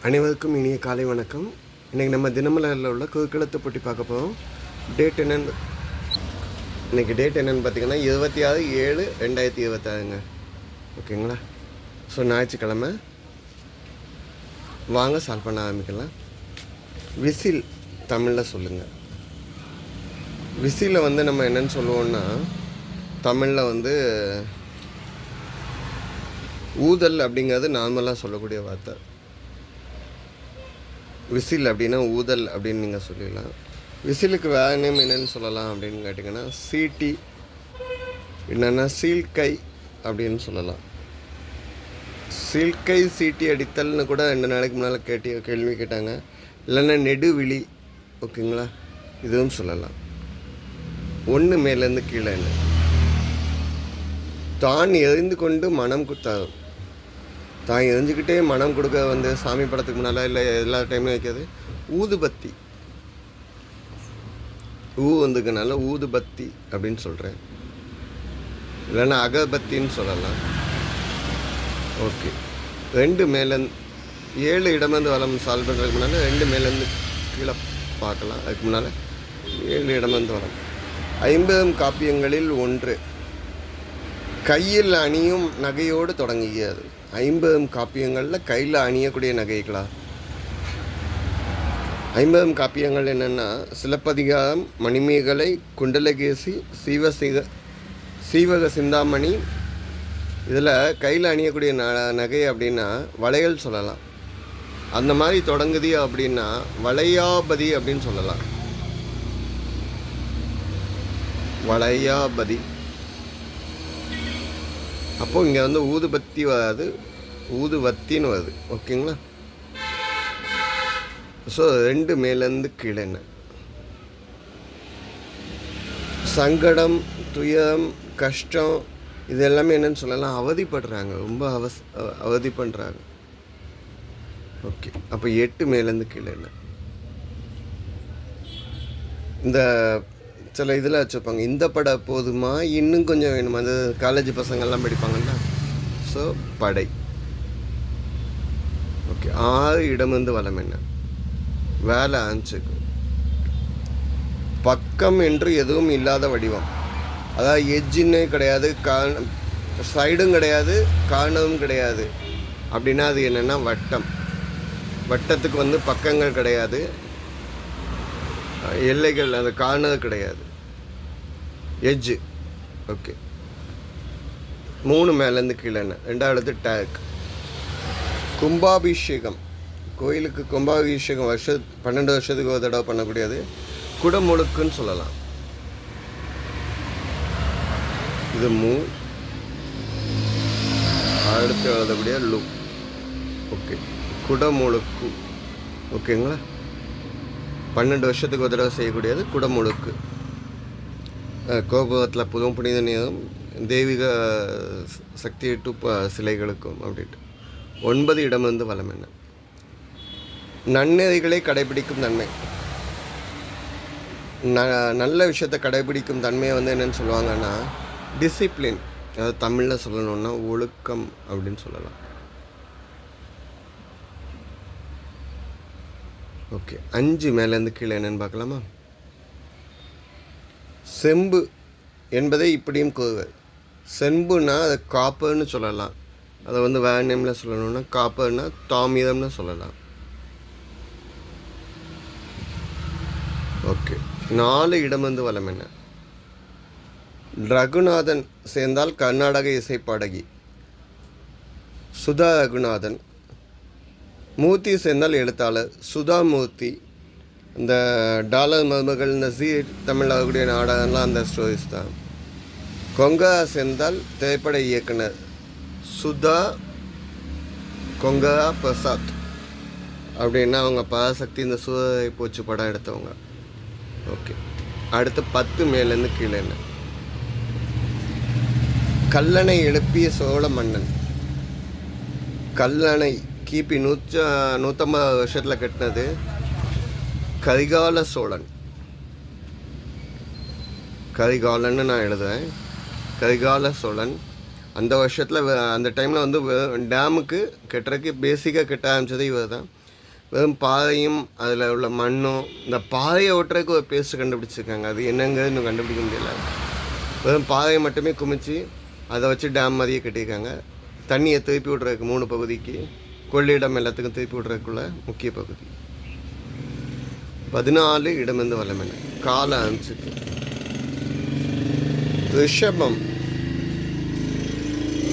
அனைவருக்கும் இனிய காலை வணக்கம். இன்றைக்கி நம்ம தினமலரில் உள்ள குறுக்கெழுத்து போட்டி பார்க்க போகிறோம். டேட் என்னன்னு இன்றைக்கி டேட் என்னென்னு பார்த்திங்கன்னா 26/7/2026ங்க. ஓகேங்களா? ஸோ ஞாயிற்றுக்கிழமை. வாங்க சால்வ் பண்ண ஆரம்பிக்கலாம். விசில் தமிழில் சொல்லுங்கள். விசிலை நம்ம என்னென்னு சொல்லுவோன்னா, தமிழில் ஊதல் அப்படிங்கிறது நார்மலாக சொல்லக்கூடிய வார்த்தை. விசில் அப்படின்னா ஊதல் அப்படின்னு நீங்கள் சொல்லிடலாம். விசிலுக்கு வேறு நேம் என்னென்னு சொல்லலாம் அப்படின்னு கேட்டிங்கன்னா, சீட்டி என்னென்னா சீல்கை அப்படின்னு சொல்லலாம். சீல்கை சீட்டி அடித்தல்னு கூட 2 நாளைக்கு முன்னால் கேள்வி கேட்டாங்க. இல்லைன்னா நெடுவிழி. ஓகேங்களா? இதுவும் சொல்லலாம். ஒன்று மேலேருந்து கீழே தான் எரிந்து கொண்டு மனம் குத்தாது. தான் எரிஞ்சுக்கிட்டே மனம் கொடுக்க சாமி படத்துக்கு முன்னால் இல்லை எல்லா டைமும் வைக்கிறது ஊதுபத்தி. வந்துக்கனால ஊதுபத்தி அப்படின்னு சொல்கிறேன். இல்லைன்னா அகபத்தின்னு சொல்லலாம். ஓகே. 2 மேலேருந்து 7 இடமேருந்து வளம் சால்வ் பண்ணுறதுக்கு முன்னால் 2 மேலேருந்து கீழே பார்க்கலாம். அதுக்கு முன்னால் 7 இடமேருந்து வளம். 50 காப்பியங்களில் ஒன்று. கையில் அணியும் நகையோடு தொடங்குகிறது. 50 காப்பியங்களில் கையில் அணியக்கூடிய நகைகளா? 50 காப்பியங்கள் என்னென்னா, சிலப்பதிகாரம், மணிமேகலை, குண்டலகேசி, சீவக சிந்தாமணி. இதில் கையில் அணியக்கூடிய நகை அப்படின்னா வளையல் சொல்லலாம். அந்த மாதிரி தொடங்குது அப்படின்னா வளையாபதி அப்படின்னு சொல்லலாம். வளையாபதி. அப்போது இங்கே ஊதுபத்தி வராது, ஊதுவத்தின்னு வருது. ஓகேங்களா? ஸோ 2 மேலேருந்து கீழே சங்கடம், துயரம், கஷ்டம், இது எல்லாமே என்னன்னு சொல்லலாம், அவதிப்படுறாங்க. ரொம்ப அவதி பண்ணுறாங்க. ஓகே. அப்போ 8 மேலேருந்து கீழே இந்த சில இதில் வச்சுருப்பாங்க, இந்த படம் போதுமா இன்னும் கொஞ்சம் வேணுமா, அந்த காலேஜ் பசங்கள்லாம் படிப்பாங்கல்ல. ஸோ படை. ஓகே. 6 இடமிருந்து வளம் வேலை ஆன்சுக்கு. பக்கம் என்று எதுவும் இல்லாத வடிவம். அதாவது எஜ்ஜின்னே கிடையாது, சைடும் கிடையாது, கார்னரும் கிடையாது. அப்படின்னா அது என்னென்னா வட்டம். வட்டத்துக்கு பக்கங்கள் கிடையாது, எல்லைகள், அந்த கார்னர் கிடையாது, எஜ்ஜு. ஓகே. 3 மேலேருந்து கீழே 2வது டேக். கும்பாபிஷேகம். கோயிலுக்கு கும்பாபிஷேகம் 12 வருஷத்துக்கு ஒரு தடவை பண்ணக்கூடியது. குடமுழுக்குன்னு சொல்லலாம். இது அடுத்து எழுதக்கூடிய லு. ஓகே. குடமுழுக்கு. ஓகேங்களா? 12 வருஷத்துக்கு ஒரு தடவை செய்யக்கூடியது குடமுழுக்கு. கோபுரத்தில் புதும் புனித நீரும் தெய்வீக சக்தி 8 சிலைகளுக்கும் அப்படின்ட்டு. 9 இடமிருந்து வளம் நன்னெறிகளை கடைபிடிக்கும் தன்மை. நல்ல விஷயத்தை கடைபிடிக்கும் தன்மையை என்னென்னு சொல்லுவாங்கன்னா டிசிப்ளின். அதாவது தமிழில் சொல்லணுன்னா ஒழுக்கம் அப்படின்னு சொல்லலாம். ஓகே. 5 மேலேருந்து கீழே என்னென்னு பார்க்கலாமா? செம்பு என்பதை இப்படியும் கூறுவர். செம்புனா அதை காப்பர்னு சொல்லலாம். அதை வேறு நேமில் சொல்லணும்னா காப்பர்னா தாமிரம்னு சொல்லலாம். ஓகே. 4 இடமிருந்து வளம் ரகுநாதன் சேர்ந்தால் கர்நாடக இசை பாடகி சுதா ரகுநாதன். மூர்த்தி சேர்ந்தால் எழுத்தாளர் சுதா மூர்த்தி. இந்த டாலர் மருமகள், இந்த தமிழில் ஆகக்கூடிய நாடகம்லாம் அந்த ஸ்டோரிஸ் தான். கொங்கா சேர்ந்தால் திரைப்பட இயக்குனர் சுதா கொங்கா பிரசாத். அப்படின்னா அவங்க பராசக்தி, இந்த சூரிய போச்சு படம் எடுத்தவங்க. ஓகே. அடுத்து 10 மேலேருந்து கீழே கல்லணை எழுப்பிய சோழ மன்னன். கல்லணை கிபி 150 வருஷத்தில் கட்டினது கரிகால சோழன். கரிகாலன்னு நான் எழுதுவேன். கரிகால சோழன். அந்த வருஷத்தில் அந்த டைமில் டேமுக்கு கட்டுறதுக்கு பேசிக்காக கட்ட ஆரம்பித்தது இவர் தான். வெறும் பாதையும் அதில் உள்ள மண்ணும், இந்த பாதையை ஓட்டுறதுக்கு ஒரு பேஸ்ட் கண்டுபிடிச்சிருக்காங்க. அது என்னங்கிறது இன்னும் கண்டுபிடிக்க முடியல. வெறும் பாதையை மட்டுமே குமிச்சு அதை வச்சு டேம் மாதிரியே கட்டியிருக்காங்க. தண்ணியை திருப்பி விட்றதுக்கு 3 பகுதிக்கு, கொள்ளிடம் எல்லாத்துக்கும் திருப்பி விட்றதுக்குள்ள முக்கிய பகுதி. 14 இடமிருந்து வல்லமென கால அம்சத்து.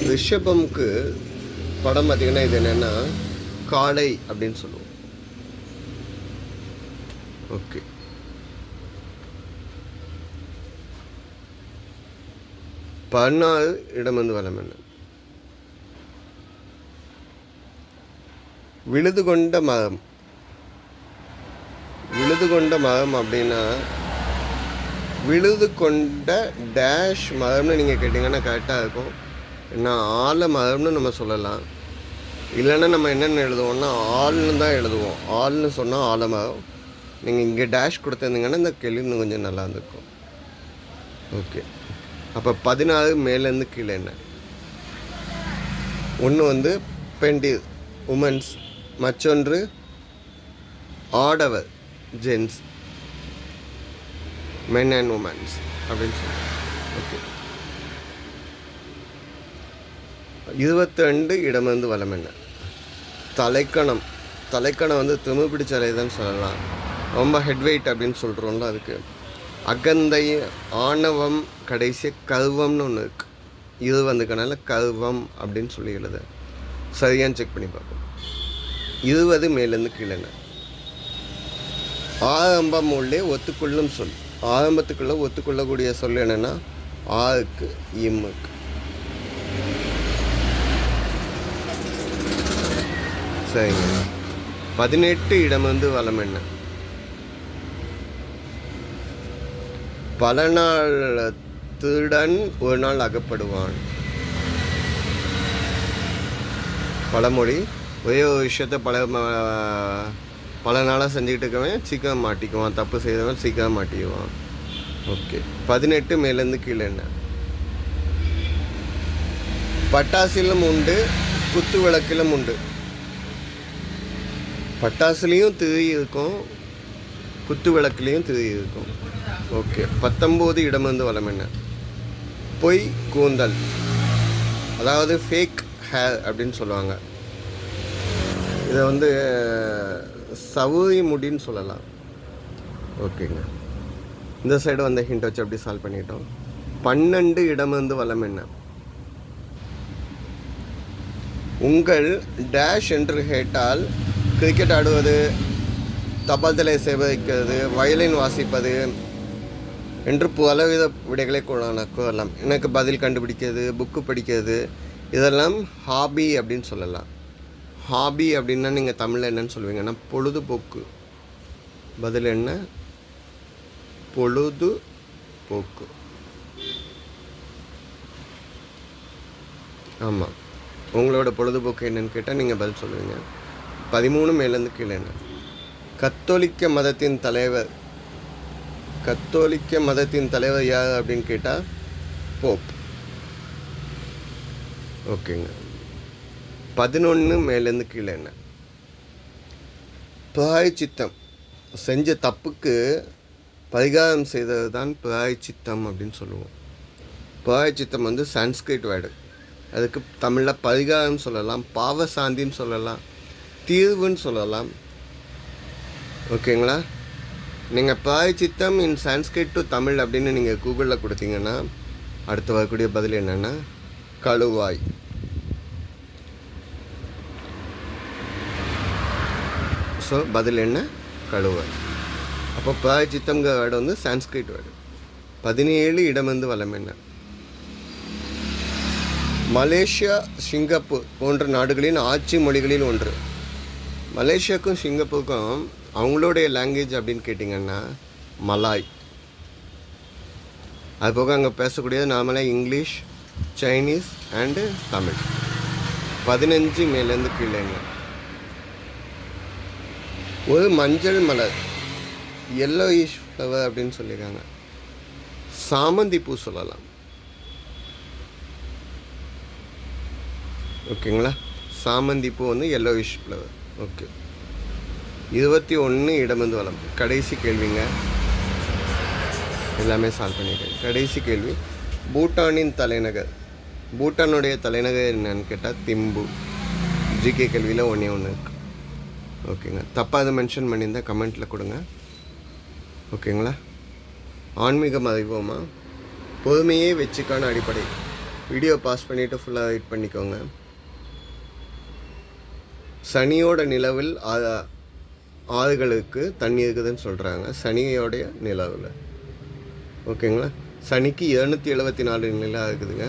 ரிஷபம்க்கு படம் பார்த்திங்கன்னா இது என்னென்னா காளை அப்படின்னு சொல்லுவோம். ஓகே, பதினாறு இடமிருந்து வல்லமென விழுது கொண்ட மரம். விழுது கொண்ட மரம் அப்படின்னா விழுது கொண்ட டேஷ் மரம்னு நீங்கள் கேட்டிங்கன்னா கரெக்டாக இருக்கும். ஏன்னா ஆல மரம்னு நம்ம சொல்லலாம். இல்லைன்னா நம்ம என்னென்னு எழுதுவோம்னா ஆள்னு தான் எழுதுவோம். ஆள்னு சொன்னால் ஆலமரம். நீங்கள் இங்கே டேஷ் கொடுத்துருந்தீங்கன்னா இந்த கேள்வி இன்னும் கொஞ்சம் நல்லா இருந்திருக்கும். ஓகே, அப்போ 16 மேலேருந்து கீழே என்ன? ஒன்று பெண்டிர் உமன்ஸ், மற்றொன்று ஆடவர் ஜென்ஸ், மென் அண்ட் உமன்ஸ் அப்படின்னு சொல்லி. ஓகே, 22 இடமிருந்து வலம் என்ன? தலைக்கணம். தலைக்கணம் திமிழ் பிடிச்ச தான் சொல்லலாம். ரொம்ப ஹெட்வெயிட் அப்படின்னு சொல்கிறோம்ல, அதுக்கு அகந்தை, ஆணவம், கடைசி கர்வம்னு ஒன்று இருக்குது. இது வந்துக்கனால கர்வம் அப்படின்னு சொல்லி எழுத சரியான்னு செக் பண்ணி பார்ப்போம். 20 மேலேருந்து கீழே. ஆரம்பம் உள்ளே ஒத்துக்கொள்ளும் சொல். ஆரம்பத்துக்குள்ளே ஒத்துக்கொள்ளக்கூடிய சொல் என்னென்னா ஆருக்கு, இம்முக்கு. சரிங்க. 18 இடமிருந்து வலம் என்ன? பல நாள் திருடன் ஒரு நாள் அகப்படுவான். பழமொழி. ஒரே ஒரு விஷயத்த பல நாளாக செஞ்சுக்கிட்டு இருக்கவன் சீக்கிரம் மாட்டிக்குவான். தப்பு செய்தவன் சீக்கிரம் மாட்டிக்குவான். ஓகே, 18 மேலேருந்து கீழே என்ன? பட்டாசிலும் உண்டு, குத்து விளக்கிலும் உண்டு. பட்டாசுலேயும் திரி இருக்கும், குத்து விளக்குலேயும் திரி இருக்கும். ஓகே, 19 இடமிருந்து வலம் என்ன? பொய் கூந்தல், அதாவது ஃபேக் ஹேர் அப்படின்னு சொல்லுவாங்க. இதை சவுரி முடின்னு சொல்லலாம். ஓகேங்க, இந்த சைடு ஹிண்ட் வச்சு அப்படி சால்வ் பண்ணிட்டோம். 12 இடமிருந்து வலம் என்ன? உங்கள் டேஷ் என்று கேட்டால் கிரிக்கெட் ஆடுவது, தபால் தலை சேவைக்கிறது, வயலின் வாசிப்பது என்று பலவித விடைகளை கூறலாம். எனக்கு பதில் கண்டுபிடிக்கிறது, புக்கு படிக்கிறது, இதெல்லாம் ஹாபி அப்படின்னு சொல்லலாம். ஹாபி அப்படின்னா நீங்கள் தமிழில் என்னன்னு சொல்லுவீங்கன்னா பொழுதுபோக்கு. பதில் என்ன? பொழுதுபோக்கு. ஆமாம், உங்களோட பொழுதுபோக்கு என்னன்னு கேட்டால் நீங்கள் பதில் சொல்லுவீங்க. 13 மேலேருந்து கீழே என்ன? கத்தோலிக்க மதத்தின் தலைவர். கத்தோலிக்க மதத்தின் தலைவர் யார் அப்படின்னு கேட்டால் போப். ஓகேங்க. 11 மேலேருந்து கீழே என்ன? பிராயச்சித்தம். செஞ்ச தப்புக்கு பரிகாரம் செய்தது தான் பிராயச்சித்தம் அப்படின்னு சொல்லுவோம். பிராயச்சித்தம் சான்ஸ்கிரிட் வேர்டு. அதுக்கு தமிழில் பரிகாரம் சொல்லலாம், பாவசாந்தின்னு சொல்லலாம், தீர்வுன்னு சொல்லலாம். ஓகேங்களா? நீங்கள் பிராயச்சித்தம் இன் சான்ஸ்கிரிட் டு தமிழ் அப்படின்னு நீங்கள் கூகுளில் கொடுத்தீங்கன்னா அடுத்து வரக்கூடிய பதில் என்னென்னா கழுவாய். ஸோ பதில் என்ன? கழுவாய். அப்போ பிராயச்சித்தம்ங்கிற வேர்டு சான்ஸ்கிரிட் வேர்டு. 17 இடமிருந்து வலம் என்ன? மலேசியா, சிங்கப்பூர் போன்ற நாடுகளின் ஆட்சி மொழிகளில் ஒன்று. மலேசியாவுக்கும் சிங்கப்பூருக்கும் அவங்களுடைய லாங்குவேஜ் அப்படின்னு கேட்டிங்கன்னா மலாய். அதுபோக அங்கே பேசக்கூடியது நார்மலாக இங்கிலீஷ், சைனீஸ் அண்டு தமிழ். 15 மேலேருந்து கீழே என்ன? ஒரு மஞ்சள் மலர், எல்லோயிஷ் ஃப்ளவர் அப்படின்னு சொல்லியிருக்காங்க. சாமந்தி பூ சொல்லலாம். ஓகேங்களா? சாமந்தி பூ எல்லோயிஷ் ஃப்ளவர். ஓகே, 21 இடமிருந்து வலம். கடைசி கேள்விங்க, எல்லாமே சால்வ் பண்ணிட்டேன். கடைசி கேள்வி, பூட்டானின் தலைநகர். பூட்டானுடைய தலைநகர் என்னன்னு கேட்டால் திம்பு. ஜிகே கேள்வியில் ஒன்று இருக்குது. ஓகேங்க, தப்பாக அதை மென்ஷன் பண்ணியிருந்தால் கமெண்ட்டில் கொடுங்க. ஓகேங்களா? ஆன்மீகம் அறிவோமா? பொறுமையே வெற்றிக்கான அடிப்படை. வீடியோ பாஸ் பண்ணிவிட்டு ஃபுல்லாக வெயிட் பண்ணிக்கோங்க. சனியோட நிலவில் ஆறுகளுக்கு தண்ணி இருக்குதுன்னு சொல்கிறாங்க. சனியோடைய நிலவில். ஓகேங்களா? சனிக்கு 274 நிலா இருக்குதுங்க.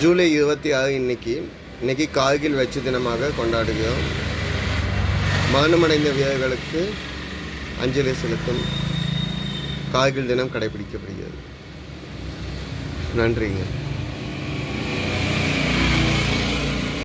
ஜூலை 26 இன்னைக்கு கார்கில் வெற்றி தினமாக கொண்டாடுகிறோம். மரணமடைந்த வீரர்களுக்கு அஞ்சலி செலுத்தும் கார்கில் தினம் கடைபிடிக்கப்படுகிறது. நன்றிங்க.